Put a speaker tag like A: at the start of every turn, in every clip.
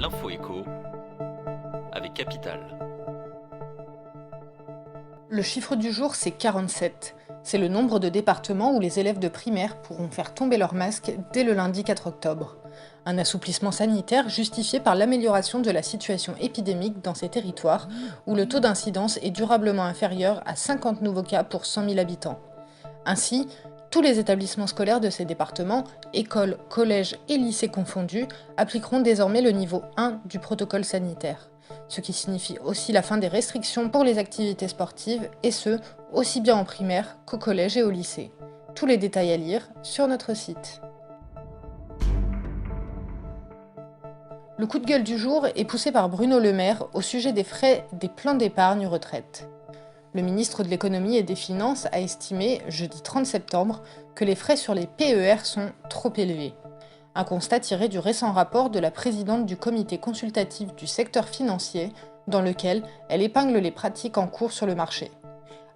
A: L'info écho avec Capital.
B: Le chiffre du jour, c'est 47. C'est le nombre de départements où les élèves de primaire pourront faire tomber leur masque dès le lundi 4 octobre. Un assouplissement sanitaire justifié par l'amélioration de la situation épidémique dans ces territoires où le taux d'incidence est durablement inférieur à 50 nouveaux cas pour 100 000 habitants. Ainsi, tous les établissements scolaires de ces départements, écoles, collèges et lycées confondus, appliqueront désormais le niveau 1 du protocole sanitaire. Ce qui signifie aussi la fin des restrictions pour les activités sportives, et ce, aussi bien en primaire qu'au collège et au lycée. Tous les détails à lire sur notre site. Le coup de gueule du jour est poussé par Bruno Le Maire au sujet des frais des plans d'épargne retraite. Le ministre de l'Économie et des Finances a estimé, jeudi 30 septembre, que les frais sur les PER sont trop élevés. Un constat tiré du récent rapport de la présidente du comité consultatif du secteur financier, dans lequel elle épingle les pratiques en cours sur le marché.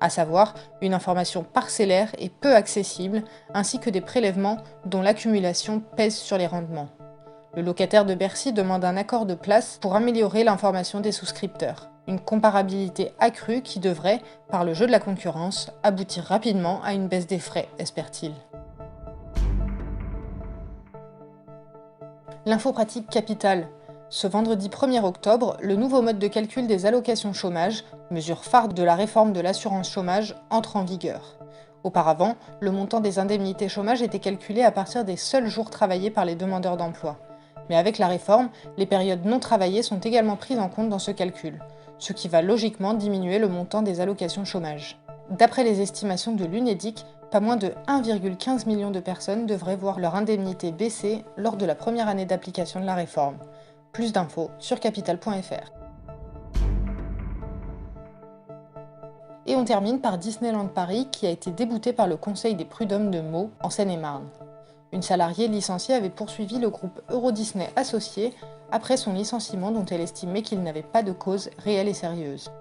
B: À savoir, une information parcellaire et peu accessible, ainsi que des prélèvements dont l'accumulation pèse sur les rendements. Le locataire de Bercy demande un accord de place pour améliorer l'information des souscripteurs. Une comparabilité accrue qui devrait, par le jeu de la concurrence, aboutir rapidement à une baisse des frais, espère-t-il. L'info pratique Capital. Ce vendredi 1er octobre, le nouveau mode de calcul des allocations chômage, mesure phare de la réforme de l'assurance chômage, entre en vigueur. Auparavant, le montant des indemnités chômage était calculé à partir des seuls jours travaillés par les demandeurs d'emploi. Mais avec la réforme, les périodes non travaillées sont également prises en compte dans ce calcul, ce qui va logiquement diminuer le montant des allocations chômage. D'après les estimations de l'Unédic, pas moins de 1,15 million de personnes devraient voir leur indemnité baisser lors de la première année d'application de la réforme. Plus d'infos sur capital.fr. Et on termine par Disneyland Paris qui a été débouté par le Conseil des prud'hommes de Meaux, en Seine-et-Marne. Une salariée licenciée avait poursuivi le groupe Eurodisney Associés après son licenciement dont elle estimait qu'il n'avait pas de cause réelle et sérieuse.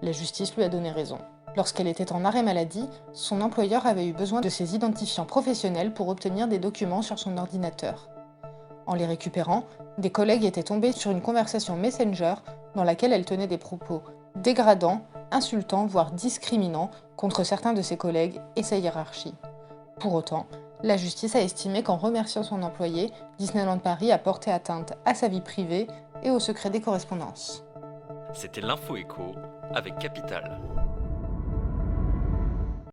B: La justice lui a donné raison. Lorsqu'elle était en arrêt maladie, son employeur avait eu besoin de ses identifiants professionnels pour obtenir des documents sur son ordinateur. En les récupérant, des collègues étaient tombés sur une conversation Messenger dans laquelle elle tenait des propos dégradants, insultants, voire discriminants contre certains de ses collègues et sa hiérarchie. Pour autant, la justice a estimé qu'en remerciant son employé, Disneyland Paris a porté atteinte à sa vie privée et au secret des correspondances.
A: C'était l'info écho avec Capital.